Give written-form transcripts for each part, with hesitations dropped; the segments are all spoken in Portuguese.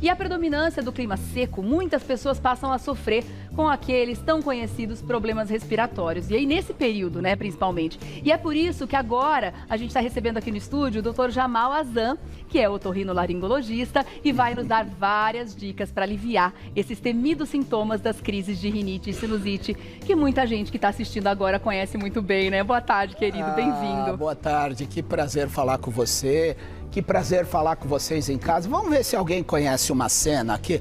E a predominância do clima seco, muitas pessoas passam a sofrer com aqueles tão conhecidos problemas respiratórios. E aí, nesse período, né, principalmente. E é por isso que agora a gente está recebendo aqui no estúdio o Dr. Jamal Azam, que é otorrinolaringologista e vai nos dar várias dicas para aliviar esses temidos sintomas das crises de rinite e sinusite, que muita gente que está assistindo agora conhece muito bem, né? Boa tarde, querido, bem-vindo. Boa tarde, que prazer falar com você. Que prazer falar com vocês em casa. Vamos ver se alguém conhece uma cena aqui.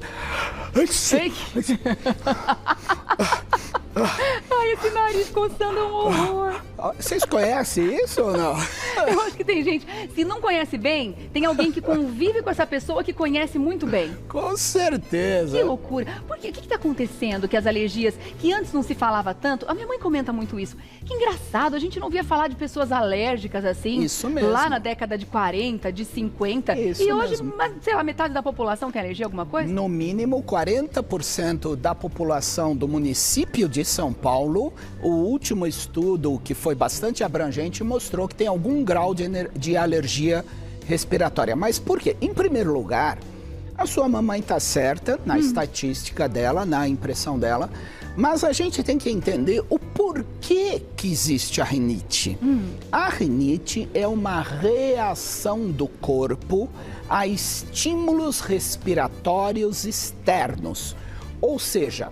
Ai, esse nariz coçando é um horror. Vocês conhecem isso ou não? Eu acho que tem gente, se não conhece bem, tem alguém que convive com essa pessoa que conhece muito bem. Com certeza. Que loucura. Por quê? O que está acontecendo que as alergias, que antes não se falava tanto, a minha mãe comenta muito isso. Que engraçado, a gente não via falar de pessoas alérgicas assim. Isso mesmo. Lá na década de 40, de 50. Isso e hoje, mesmo. sei lá, metade da população tem alergia a alguma coisa? No mínimo, 40% da população do município de São Paulo, o último estudo, que foi bastante abrangente, mostrou que tem algum grau de alergia respiratória. Mas por quê? Em primeiro lugar, a sua mamãe está certa na estatística dela, na impressão dela, mas a gente tem que entender o porquê que existe a rinite. A rinite é uma reação do corpo a estímulos respiratórios externos, ou seja,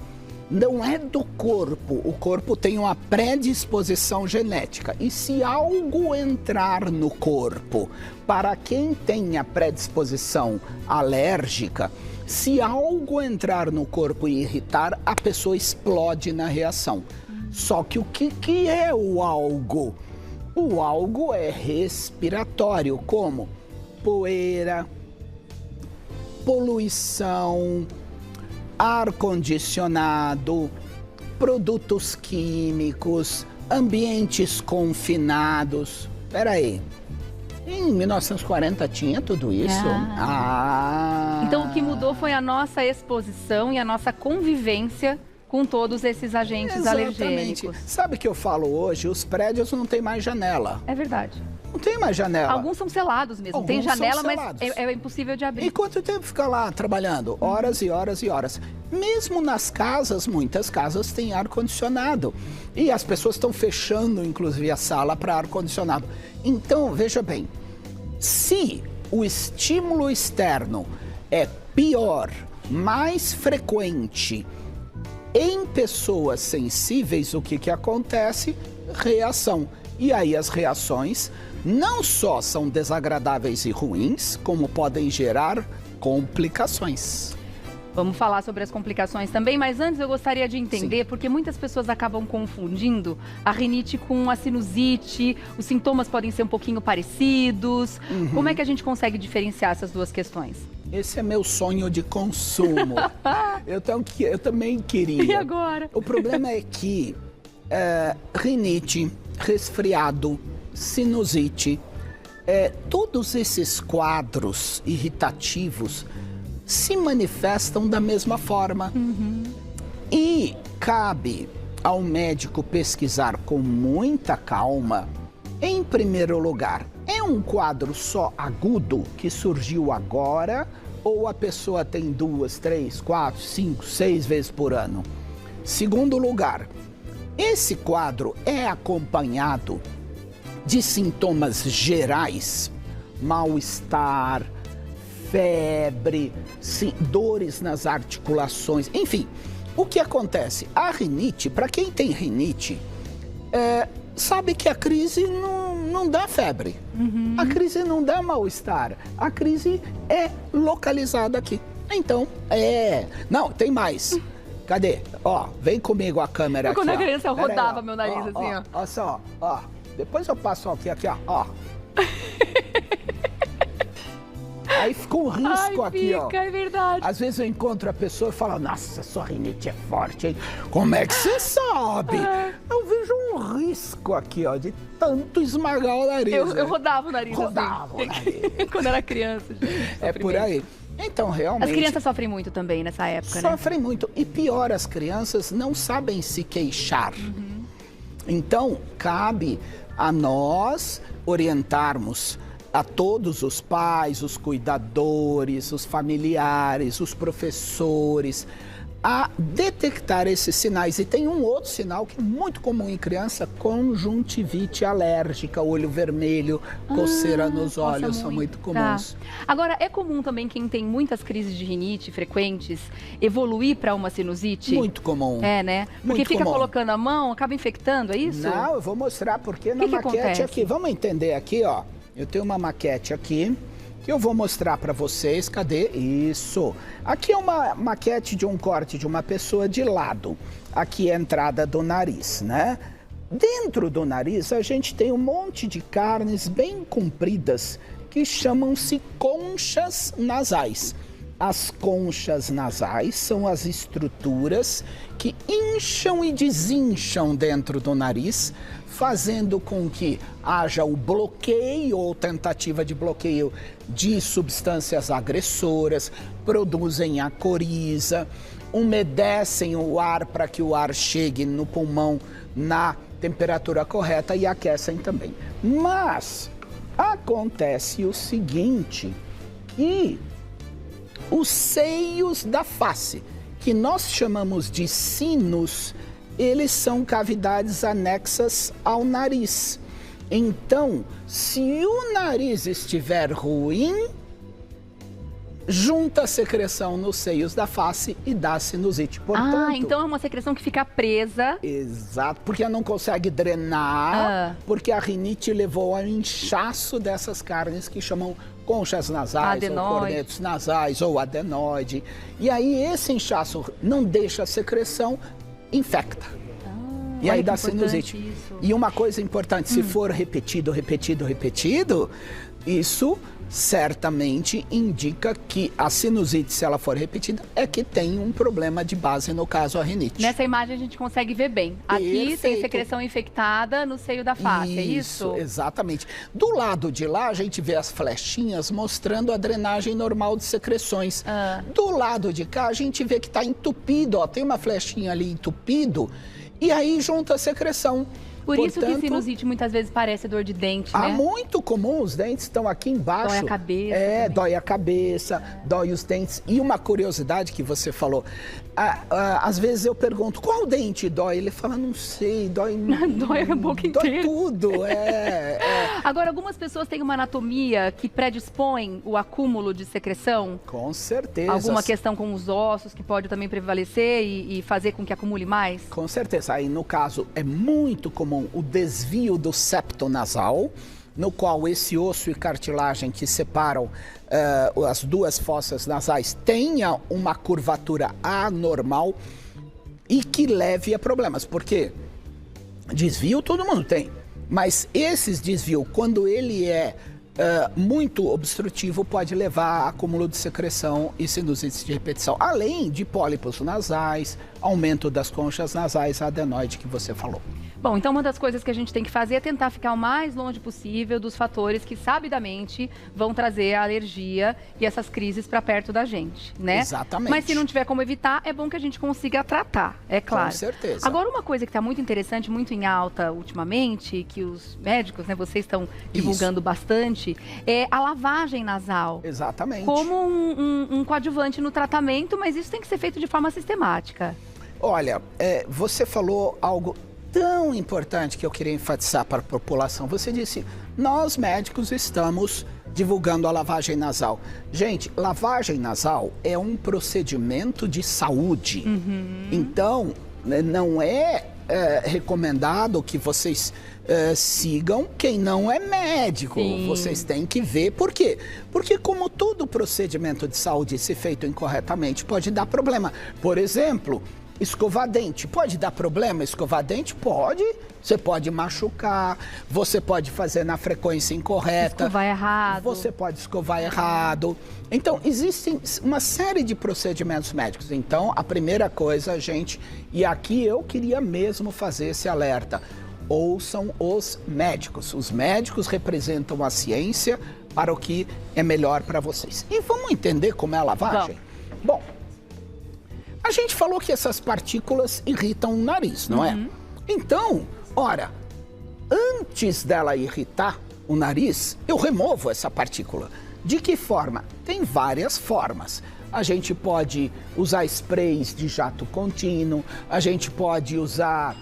não é do corpo, o corpo tem uma predisposição genética. E se algo entrar no corpo, para quem tem a predisposição alérgica, se algo entrar no corpo e irritar, a pessoa explode na reação. Só que o que é o algo? O algo é respiratório, como poeira, poluição, ar-condicionado, produtos químicos, ambientes confinados. Peraí, em 1940 tinha tudo isso? Então o que mudou foi a nossa exposição e a nossa convivência com todos esses agentes alergênicos. Sabe o que eu falo hoje? Os prédios não tem mais janela. É verdade. Não tem mais janela. Alguns são selados mesmo. Alguns tem janela, são selados. mas é impossível de abrir. E quanto tempo fica lá trabalhando? Horas e horas e horas. Mesmo nas casas, muitas casas têm ar-condicionado. E as pessoas estão fechando, inclusive, a sala para ar-condicionado. Então, veja bem, se o estímulo externo é pior, mais frequente em pessoas sensíveis, o que acontece? Reação. E aí as reações não só são desagradáveis e ruins, como podem gerar complicações. Vamos falar sobre as complicações também, mas antes eu gostaria de entender, porque muitas pessoas acabam confundindo a rinite com a sinusite, os sintomas podem ser um pouquinho parecidos. Como é que a gente consegue diferenciar essas duas questões? Esse é meu sonho de consumo. eu também queria. E agora? O problema é que rinite, resfriado, sinusite, todos esses quadros irritativos se manifestam da mesma forma. E cabe ao médico pesquisar com muita calma. Em primeiro lugar, é um quadro só agudo que surgiu agora ou a pessoa tem 2, 3, 4, 5, 6 vezes por ano? Segundo lugar, esse quadro é acompanhado de sintomas gerais, mal-estar, febre, dores nas articulações, enfim. O que acontece? A rinite, para quem tem rinite, sabe que a crise não dá febre, a crise não dá mal-estar, a crise é localizada aqui. Então, não, tem mais. Cadê? Ó, vem comigo a câmera aqui. Quando eu era criança eu rodava aí, meu nariz assim, ó. Olha só, ó. Depois eu passo aqui, ó. Aí fica um risco aqui, ó. É verdade. Às vezes eu encontro a pessoa e falo, nossa, sua rinite é forte, hein? Como é que você sabe? Eu vejo um risco aqui, ó, de tanto esmagar o nariz. Eu rodava o nariz Rodava assim. o nariz. Quando era criança, gente. É por aí. Então, realmente... As crianças sofrem muito também nessa época, né? Sofrem muito. E pior, as crianças não sabem se queixar. Então, cabe a nós orientarmos a todos os pais, os cuidadores, os familiares, os professores, a detectar esses sinais. E tem um outro sinal que é muito comum em criança, conjuntivite alérgica, olho vermelho, coceira nos olhos, são muito comuns. Tá. Agora, é comum também quem tem muitas crises de rinite frequentes evoluir para uma sinusite? Muito comum. É, né? Porque muito fica comum. Colocando a mão, acaba infectando, é isso? Não, eu vou mostrar porque na maquete acontece? aqui. Vamos entender aqui, ó. Eu tenho uma maquete aqui que eu vou mostrar para vocês. Cadê? Isso. Aqui é uma maquete de um corte de uma pessoa de lado. Aqui é a entrada do nariz, né? Dentro do nariz a gente tem um monte de carnes bem compridas que chamam-se conchas nasais. As conchas nasais são as estruturas que incham e desincham dentro do nariz, fazendo com que haja o bloqueio ou tentativa de bloqueio de substâncias agressoras, produzem a coriza, umedecem o ar para que o ar chegue no pulmão na temperatura correta e aquecem também. Mas acontece o seguinte, que os seios da face, que nós chamamos de sinos, eles são cavidades anexas ao nariz. Então, se o nariz estiver ruim, junta a secreção nos seios da face e dá sinusite. Portanto, então é uma secreção que fica presa. Exato, porque ela não consegue drenar, porque a rinite levou ao inchaço dessas carnes que chamam conchas nasais, ou cornetos nasais, ou adenoide. E aí esse inchaço não deixa a secreção, infecta. E aí dá sinusite. Isso. E uma coisa importante, se for repetido, isso certamente indica que a sinusite, se ela for repetida, é que tem um problema de base, no caso a rinite. Nessa imagem a gente consegue ver bem. Aqui tem secreção infectada no seio da face, é isso? Exatamente. Do lado de lá a gente vê as flechinhas mostrando a drenagem normal de secreções. Do lado de cá a gente vê que está entupido, ó, tem uma flechinha ali entupido, e aí junta a secreção. Por isso que sinusite muitas vezes parece dor de dente, né? Muito comum, os dentes estão aqui embaixo. Dói a cabeça. Dói a cabeça, dói os dentes. E uma curiosidade que você falou, às vezes eu pergunto, qual dente dói? Ele fala, não sei, dói... dói a boca inteira. Dói tudo, Agora, algumas pessoas têm uma anatomia que predispõe o acúmulo de secreção? Com certeza. Alguma questão com os ossos que pode também prevalecer e fazer com que acumule mais? Com certeza. Aí, no caso, é muito comum o desvio do septo nasal, no qual esse osso e cartilagem que separam as duas fossas nasais tenha uma curvatura anormal e que leve a problemas. Porque desvio todo mundo tem, mas esses desvios, quando ele é muito obstrutivo, pode levar a acúmulo de secreção e sinusite de repetição, além de pólipos nasais, aumento das conchas nasais, a adenoide que você falou. Bom, então uma das coisas que a gente tem que fazer é tentar ficar o mais longe possível dos fatores que sabidamente vão trazer a alergia e essas crises para perto da gente, né? Exatamente. Mas se não tiver como evitar, é bom que a gente consiga tratar, é claro. Com certeza. Agora, uma coisa que está muito interessante, muito em alta ultimamente, que os médicos, né, vocês estão divulgando bastante, é a lavagem nasal. Exatamente. Como um coadjuvante no tratamento, mas isso tem que ser feito de forma sistemática. Olha, você falou algo tão importante que eu queria enfatizar para a população. Você disse, nós médicos estamos divulgando a lavagem nasal. Gente, lavagem nasal é um procedimento de saúde. Então, não é recomendado que vocês sigam quem não é médico. Sim. Vocês têm que ver. Por quê? Porque como todo procedimento de saúde, se feito incorretamente, pode dar problema. Por exemplo, escovar dente, pode dar problema? Escovar dente? Pode. Você pode machucar, você pode fazer na frequência incorreta. Escovar errado. Você pode escovar errado. Então, existem uma série de procedimentos médicos. Então, a primeira coisa, gente, e aqui eu queria mesmo fazer esse alerta. Ouçam os médicos. Os médicos representam a ciência para o que é melhor para vocês. E vamos entender como é a lavagem? Bom, a gente falou que essas partículas irritam o nariz, não é? Então, ora, antes dela irritar o nariz, eu removo essa partícula. De que forma? Tem várias formas. A gente pode usar sprays de jato contínuo, a gente pode usar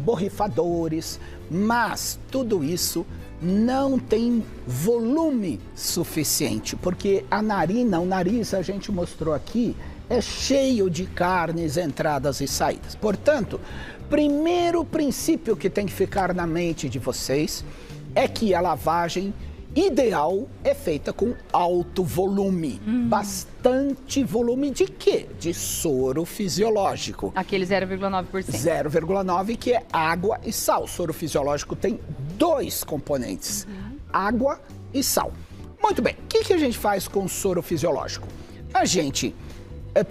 borrifadores, mas tudo isso não tem volume suficiente, porque a narina, o nariz, a gente mostrou aqui, é cheio de carnes, entradas e saídas. Portanto, primeiro princípio que tem que ficar na mente de vocês é que a lavagem ideal é feita com alto volume, bastante volume de quê? De soro fisiológico. Aquele 0,9%. 0,9 que é água e sal. O soro fisiológico tem 2 componentes, água e sal. Muito bem, o que a gente faz com o soro fisiológico? A gente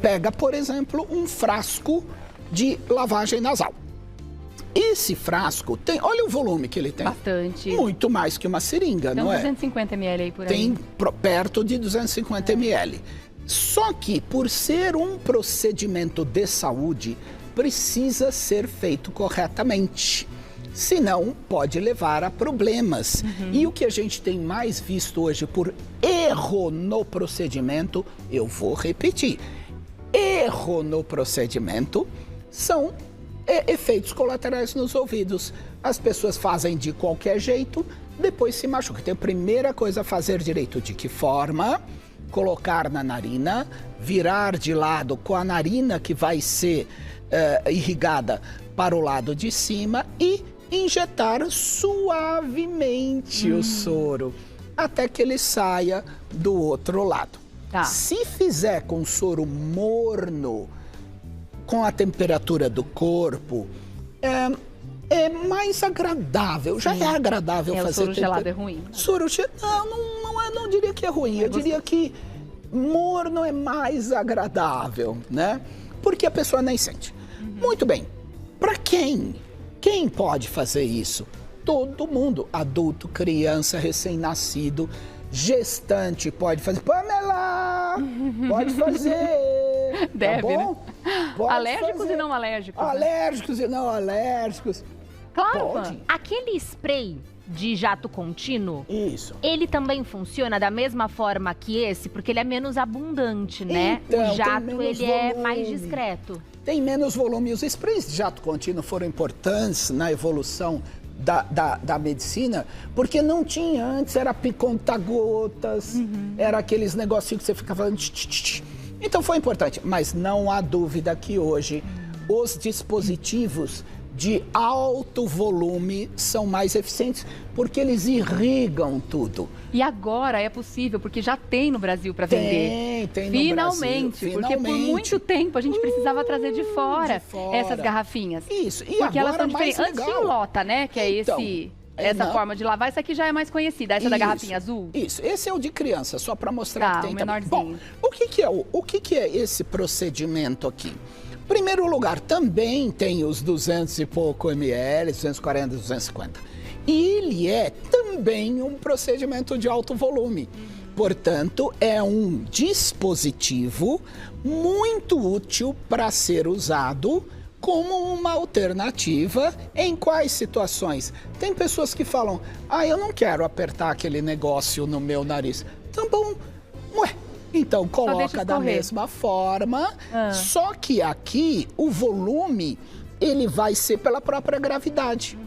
pega, por exemplo, um frasco de lavagem nasal. Esse frasco tem, olha o volume que ele tem. Bastante. Muito mais que uma seringa, então, não é? 250 ml aí por aí. Tem perto de 250 ml. Só que, por ser um procedimento de saúde, precisa ser feito corretamente. Senão, pode levar a problemas. E o que a gente tem mais visto hoje por erro no procedimento, eu vou repetir. Erro no procedimento são efeitos colaterais nos ouvidos. As pessoas fazem de qualquer jeito, depois se machucam. Então, a primeira coisa a fazer direito, de que forma? Colocar na narina, virar de lado com a narina que vai ser irrigada para o lado de cima e injetar suavemente o soro, até que ele saia do outro lado. Tá. Se fizer com soro morno, com a temperatura do corpo, é mais agradável. Já é agradável fazer. O soro gelado é ruim. Soro gelado, não diria que é ruim. Eu diria que morno é mais agradável, né? Porque a pessoa nem sente. Muito bem. Para quem? Quem pode fazer isso? Todo mundo. Adulto, criança, recém-nascido, gestante pode fazer. Pamela! Pode fazer! Deve, tá bom? Né? Pode alérgicos fazer. E não alérgicos. Alérgicos e não alérgicos. Claro. Pode. Aquele spray de jato contínuo, Isso. ele também funciona da mesma forma que esse? Porque ele é menos abundante, né? Então, o jato, tem menos ele é volume. mais discreto. Tem menos volume. Os sprays de jato contínuo foram importantes na evolução da medicina, porque não tinha antes, era piconta-gotas, era aqueles negocinhos que você ficava falando. Então foi importante, mas não há dúvida que hoje os dispositivos de alto volume são mais eficientes, porque eles irrigam tudo. E agora é possível, porque já tem no Brasil para vender. Tem Finalmente, no Brasil. porque por muito tempo a gente precisava trazer de fora, fora. essas garrafinhas. Isso, e porque elas agora são diferentes. mais Antes legal. tinha o Lota, né? Que é Então, essa não. forma de lavar. Essa aqui já é mais conhecida, essa da garrafinha azul. Isso, esse é o de criança, só para mostrar Tá, que tem o também. menorzinho. Bom, o que é esse procedimento aqui? Primeiro lugar, também tem os 200 e pouco ml, 240, 250. E ele é também um procedimento de alto volume. Portanto, é um dispositivo muito útil para ser usado como uma alternativa em quais situações? Tem pessoas que falam, eu não quero apertar aquele negócio no meu nariz. Tá bom, ué. Então, coloca da mesma forma, só que aqui o volume, ele vai ser pela própria gravidade.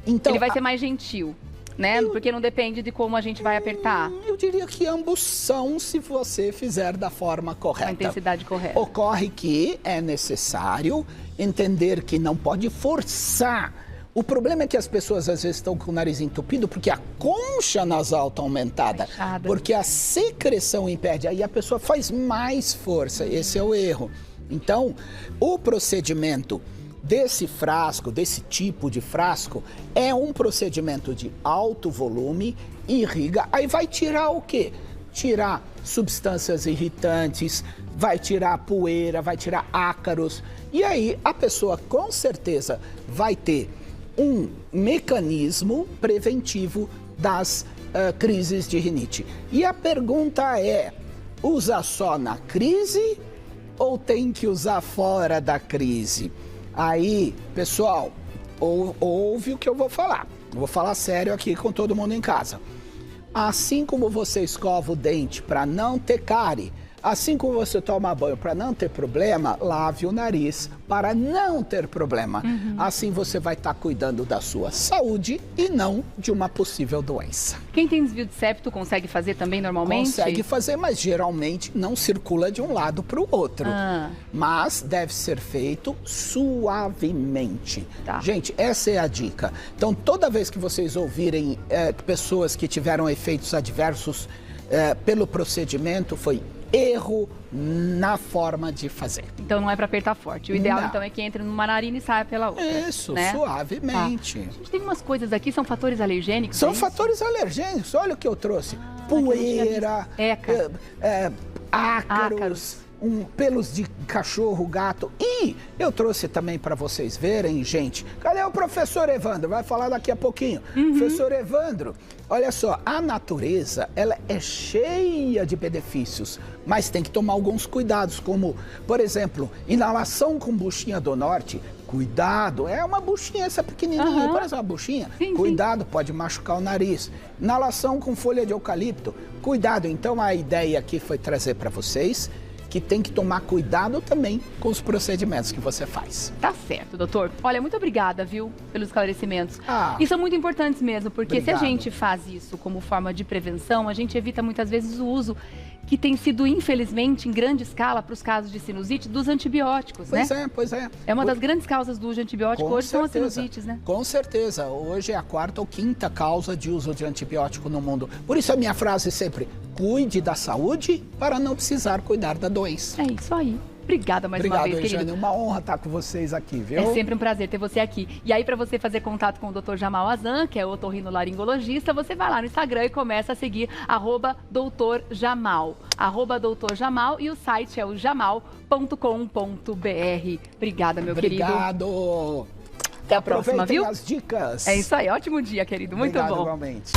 Então, ele vai ser mais gentil, né? Porque não depende de como a gente vai apertar. Eu diria que ambos são, se você fizer da forma correta. A intensidade correta. Ocorre que é necessário entender que não pode forçar. O problema é que as pessoas às vezes estão com o nariz entupido porque a concha nasal está aumentada. Fechada. Porque a secreção impede. Aí a pessoa faz mais força. Esse é o erro. Então, o procedimento desse frasco, desse tipo de frasco, é um procedimento de alto volume, irriga. Aí vai tirar o quê? Tirar substâncias irritantes, vai tirar poeira, vai tirar ácaros. E aí a pessoa com certeza vai ter um mecanismo preventivo das crises de rinite. E a pergunta é, usa só na crise ou tem que usar fora da crise? Aí, pessoal, ouve o que eu vou falar. vou falar sério aqui com todo mundo em casa. Assim como você escova o dente para não ter cárie, assim como você toma banho para não ter problema, lave o nariz para não ter problema. Assim você vai estar cuidando da sua saúde e não de uma possível doença. Quem tem desvio de septo consegue fazer também normalmente? Consegue fazer, mas geralmente não circula de um lado para o outro. Mas deve ser feito suavemente. Tá. Gente, essa é a dica. Então, toda vez que vocês ouvirem pessoas que tiveram efeitos adversos pelo procedimento, foi erro na forma de fazer. Então não é para apertar forte. O ideal Não. Então é que entre numa narina e saia pela outra. Isso, né? suavemente. A gente tem umas coisas aqui, são fatores alergênicos? São é isso? fatores alergênicos. Olha o que eu trouxe. Poeira, Eca. ácaros, pelos de cachorro, gato. E eu trouxe também para vocês verem, gente. Cadê o professor Evandro? Vai falar daqui a pouquinho. Professor Evandro, olha só, a natureza, ela é cheia de benefícios, mas tem que tomar alguns cuidados, como, por exemplo, inalação com buchinha do norte. Cuidado, é uma buchinha essa pequenininha, parece uma buchinha. Sim, Cuidado, pode machucar o nariz. Inalação com folha de eucalipto. Cuidado, então a ideia aqui foi trazer para vocês que tem que tomar cuidado também com os procedimentos que você faz. Tá certo, doutor. Olha, muito obrigada, viu, pelos esclarecimentos. E são muito importantes mesmo, porque se a gente faz isso como forma de prevenção, a gente evita muitas vezes o uso que tem sido, infelizmente, em grande escala para os casos de sinusite, dos antibióticos, né? Pois é. É uma das grandes causas do uso de antibiótico hoje são as sinusites, né? Com certeza. Hoje é a 4ª ou 5ª causa de uso de antibiótico no mundo. Por isso a minha frase sempre, cuide da saúde para não precisar cuidar da doença. É isso aí. Obrigada mais uma vez, querido. Obrigado, Regiane. Uma honra estar com vocês aqui, viu? É sempre um prazer ter você aqui. E aí, para você fazer contato com o Dr. Jamal Azan, que é otorrinolaringologista, você vai lá no Instagram e começa a seguir @Dr. Jamal. @Dr. Jamal, e o site é o jamal.com.br. Obrigada, meu querido. Obrigado. Até a próxima, viu? As dicas. É isso aí. Ótimo dia, querido. Muito Obrigado, bom. Igualmente.